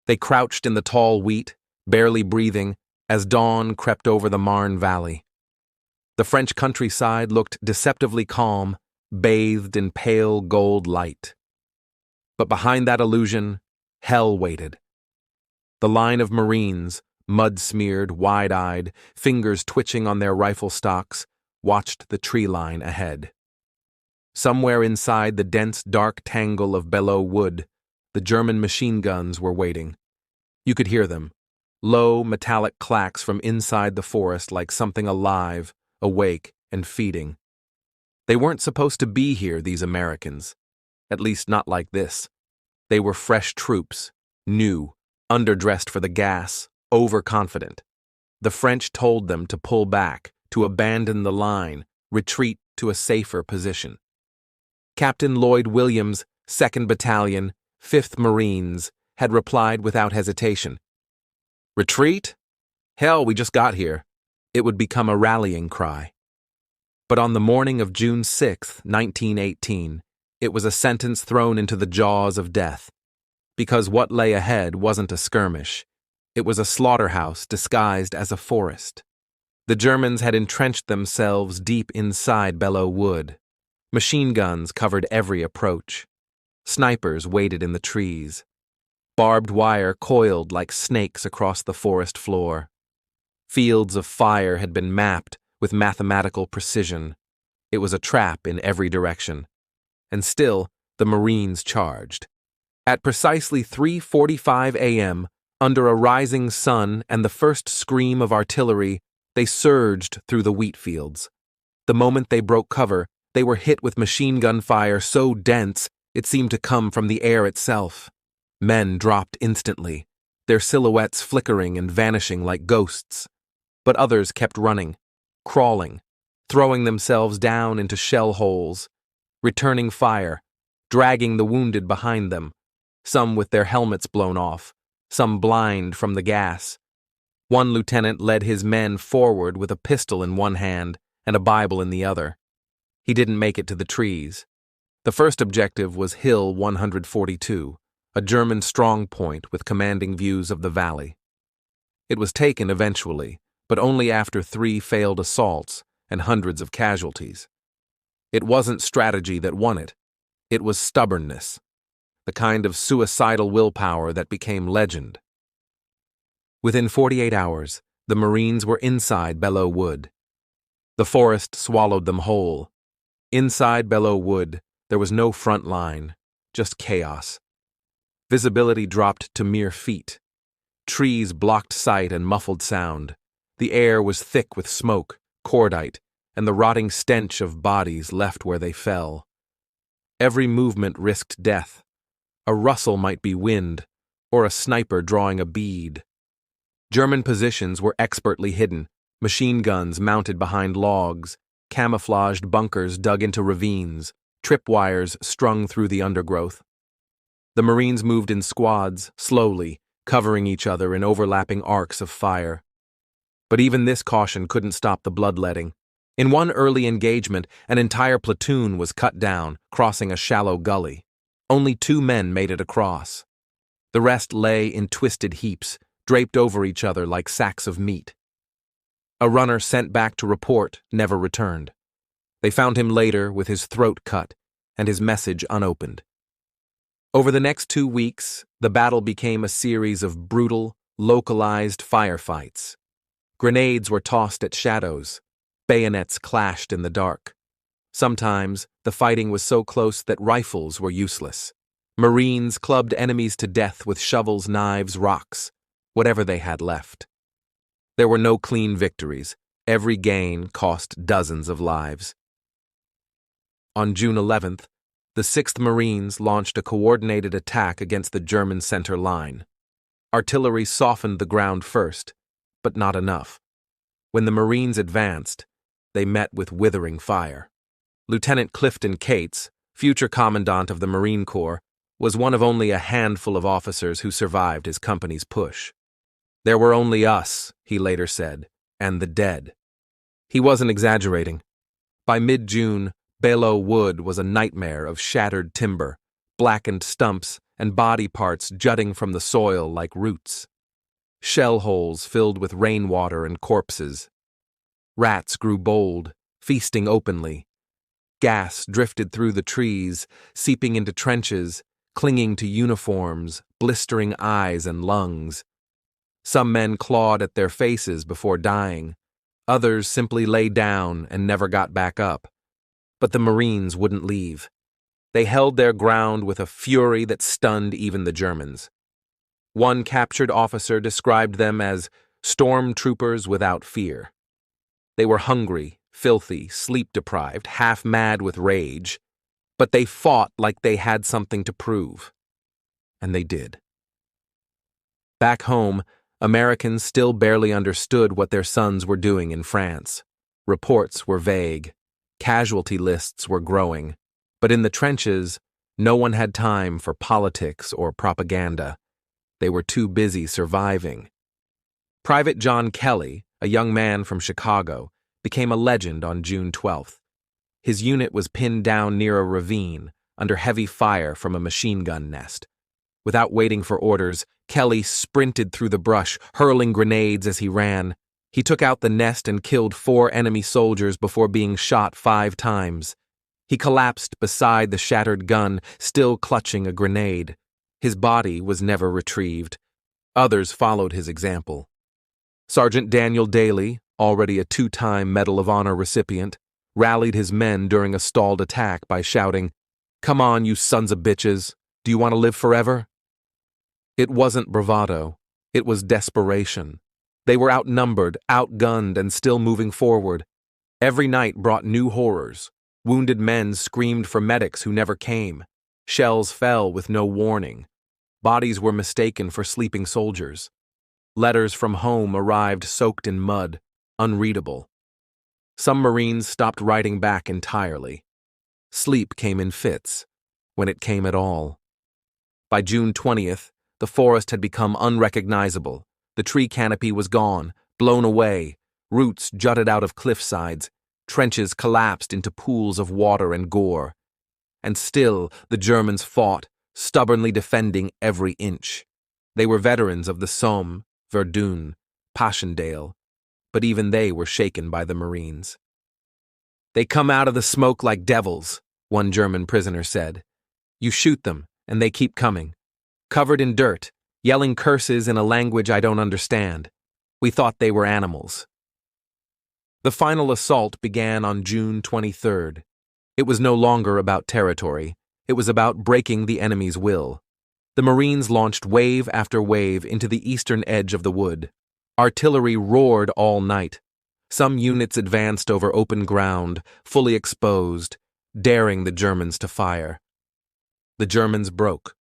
They crouched in the tall wheat, barely breathing, as dawn crept over the Marne Valley. The French countryside looked deceptively calm, bathed in pale gold light. But behind that illusion, hell waited. The line of Marines, mud-smeared, wide-eyed, fingers twitching on their rifle stocks, watched the tree line ahead. Somewhere inside the dense, dark tangle of Belleau Wood, the German machine guns were waiting. You could hear them, low, metallic clacks from inside the forest like something alive, awake, and feeding. They weren't supposed to be here, these Americans. At least not like this. They were fresh troops, new, underdressed for the gas, overconfident. The French told them to pull back, to abandon the line, retreat to a safer position. Captain Lloyd Williams, 2nd Battalion, 5th Marines, had replied without hesitation. Retreat? Hell, we just got here. It would become a rallying cry. But on the morning of June 6, 1918, it was a sentence thrown into the jaws of death. Because what lay ahead wasn't a skirmish. It was a slaughterhouse disguised as a forest. The Germans had entrenched themselves deep inside Belleau Wood. Machine guns covered every approach. Snipers waited in the trees. Barbed wire coiled like snakes across the forest floor. Fields of fire had been mapped with mathematical precision. It was a trap in every direction. And still, the Marines charged. At precisely 3:45 a.m., under a rising sun and the first scream of artillery, they surged through the wheat fields. The moment they broke cover, they were hit with machine gun fire so dense it seemed to come from the air itself. Men dropped instantly, their silhouettes flickering and vanishing like ghosts. But others kept running, crawling, throwing themselves down into shell holes, returning fire, dragging the wounded behind them, some with their helmets blown off, some blind from the gas. One lieutenant led his men forward with a pistol in one hand and a Bible in the other. He didn't make it to the trees. The first objective was Hill 142, a German strong point with commanding views of the valley. It was taken eventually, but only after 3 failed assaults and hundreds of casualties. It wasn't strategy that won it. It was stubbornness, the kind of suicidal willpower that became legend. Within 48 hours, the Marines were inside Belleau Wood. The forest swallowed them whole. Inside Belleau Wood, there was no front line, just chaos. Visibility dropped to mere feet. Trees blocked sight and muffled sound. The air was thick with smoke, cordite, and the rotting stench of bodies left where they fell. Every movement risked death. A rustle might be wind, or a sniper drawing a bead. German positions were expertly hidden, machine guns mounted behind logs, camouflaged bunkers dug into ravines, tripwires strung through the undergrowth. The Marines moved in squads, slowly, covering each other in overlapping arcs of fire. But even this caution couldn't stop the bloodletting. In one early engagement, an entire platoon was cut down, crossing a shallow gully. Only 2 men made it across. The rest lay in twisted heaps, draped over each other like sacks of meat. A runner sent back to report never returned. They found him later with his throat cut and his message unopened. Over the next 2 weeks, the battle became a series of brutal, localized firefights. Grenades were tossed at shadows. Bayonets clashed in the dark. Sometimes, the fighting was so close that rifles were useless. Marines clubbed enemies to death with shovels, knives, rocks, whatever they had left. There were no clean victories. Every gain cost dozens of lives. On June 11th, the 6th Marines launched a coordinated attack against the German center line. Artillery softened the ground first, but not enough. When the Marines advanced, they met with withering fire. Lieutenant Clifton Cates, future commandant of the Marine Corps, was one of only a handful of officers who survived his company's push. "There were only us," he later said, "and the dead." He wasn't exaggerating. By mid-June, Belleau Wood was a nightmare of shattered timber, blackened stumps, and body parts jutting from the soil like roots. Shell holes filled with rainwater and corpses. Rats grew bold, feasting openly. Gas drifted through the trees, seeping into trenches, clinging to uniforms, blistering eyes and lungs. Some men clawed at their faces before dying. Others simply lay down and never got back up. But the Marines wouldn't leave. They held their ground with a fury that stunned even the Germans. One captured officer described them as stormtroopers without fear. They were hungry, filthy, sleep-deprived, half-mad with rage, but they fought like they had something to prove. And they did. Back home, Americans still barely understood what their sons were doing in France. Reports were vague. Casualty lists were growing. But in the trenches, no one had time for politics or propaganda. They were too busy surviving. Private John Kelly, a young man from Chicago, became a legend on June 12th. His unit was pinned down near a ravine, under heavy fire from a machine gun nest. Without waiting for orders, Kelly sprinted through the brush, hurling grenades as he ran. He took out the nest and killed 4 enemy soldiers before being shot 5 times. He collapsed beside the shattered gun, still clutching a grenade. His body was never retrieved. Others followed his example. Sergeant Daniel Daly, already a 2-time Medal of Honor recipient, rallied his men during a stalled attack by shouting, "Come on, you sons of bitches! Do you want to live forever?" It wasn't bravado. It was desperation. They were outnumbered, outgunned, and still moving forward. Every night brought new horrors. Wounded men screamed for medics who never came. Shells fell with no warning. Bodies were mistaken for sleeping soldiers. Letters from home arrived soaked in mud, unreadable. Some Marines stopped writing back entirely. Sleep came in fits, when it came at all. By June 20th, the forest had become unrecognizable. The tree canopy was gone, blown away. Roots jutted out of cliff sides. Trenches collapsed into pools of water and gore. And still, the Germans fought, stubbornly defending every inch. They were veterans of the Somme, Verdun, Passchendaele, but even they were shaken by the Marines. "They come out of the smoke like devils," one German prisoner said. "You shoot them, and they keep coming. Covered in dirt, yelling curses in a language I don't understand. We thought they were animals." The final assault began on June 23rd. It was no longer about territory. It was about breaking the enemy's will. The Marines launched wave after wave into the eastern edge of the wood. Artillery roared all night. Some units advanced over open ground, fully exposed, daring the Germans to fire. The Germans broke.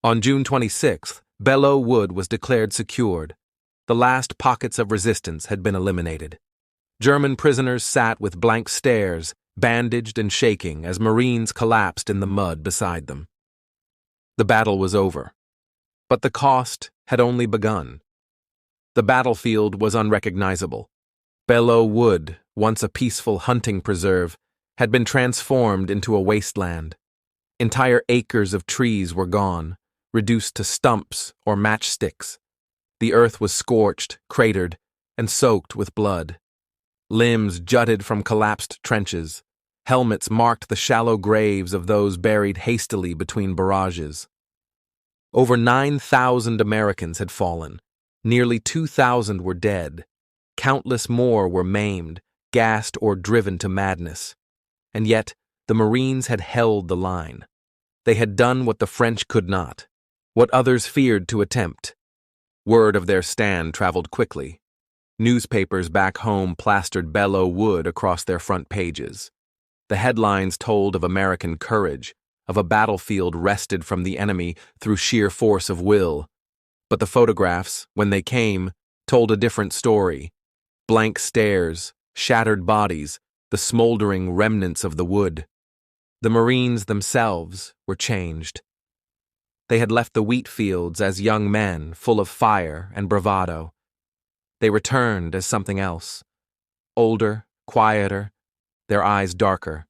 On June 26th, Belleau Wood was declared secured. The last pockets of resistance had been eliminated. German prisoners sat with blank stares, bandaged and shaking as Marines collapsed in the mud beside them. The battle was over. But the cost had only begun. The battlefield was unrecognizable. Belleau Wood, once a peaceful hunting preserve, had been transformed into a wasteland. Entire acres of trees were gone, reduced to stumps or matchsticks. The earth was scorched, cratered, and soaked with blood. Limbs jutted from collapsed trenches. Helmets marked the shallow graves of those buried hastily between barrages. Over 9,000 Americans had fallen. Nearly 2,000 were dead. Countless more were maimed, gassed, or driven to madness. And yet, the Marines had held the line. They had done what the French could not, what others feared to attempt. Word of their stand traveled quickly. Newspapers back home plastered Belleau Wood across their front pages. The headlines told of American courage, of a battlefield wrested from the enemy through sheer force of will. But the photographs, when they came, told a different story. Blank stares, shattered bodies, the smoldering remnants of the wood. The Marines themselves were changed. They had left the wheat fields as young men, full of fire and bravado. They returned as something else. Older, quieter, their eyes darker.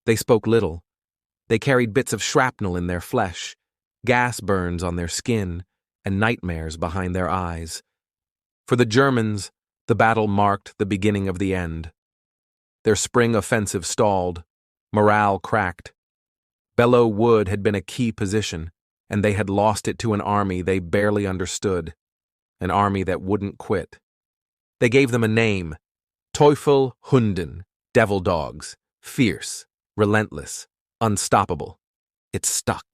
They spoke little. They carried bits of shrapnel in their flesh. gas burns on their skin, and nightmares behind their eyes. For the Germans, the battle marked the beginning of the end. Their spring offensive stalled, morale cracked. Belleau Wood had been a key position, and they had lost it to an army they barely understood, an army that wouldn't quit. They gave them a name: Teufel Hunden, devil dogs, fierce, relentless, unstoppable. It stuck.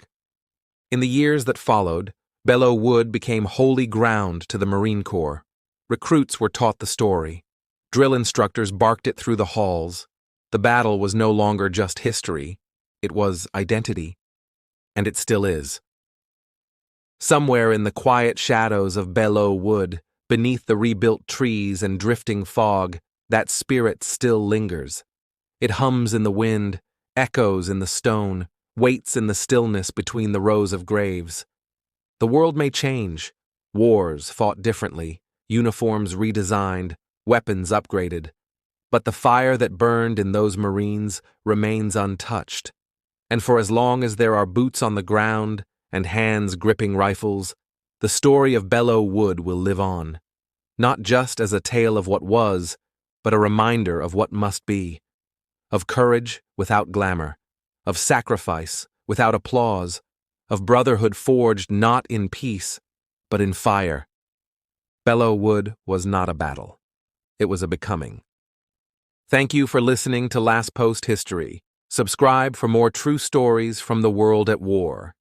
In the years that followed, Belleau Wood became holy ground to the Marine Corps. Recruits were taught the story. Drill instructors barked it through the halls. The battle was no longer just history. It was identity. And it still is. Somewhere in the quiet shadows of Belleau Wood, beneath the rebuilt trees and drifting fog, that spirit still lingers. It hums in the wind, echoes in the stone, waits in the stillness between the rows of graves. The world may change, wars fought differently, uniforms redesigned, weapons upgraded, but the fire that burned in those Marines remains untouched. And for as long as there are boots on the ground and hands gripping rifles, the story of Belleau Wood will live on, not just as a tale of what was, but a reminder of what must be, of courage without glamour, of sacrifice without applause, of brotherhood forged not in peace, but in fire. Belleau Wood was not a battle. It was a becoming. Thank you for listening to Last Post History. Subscribe for more true stories from the world at war.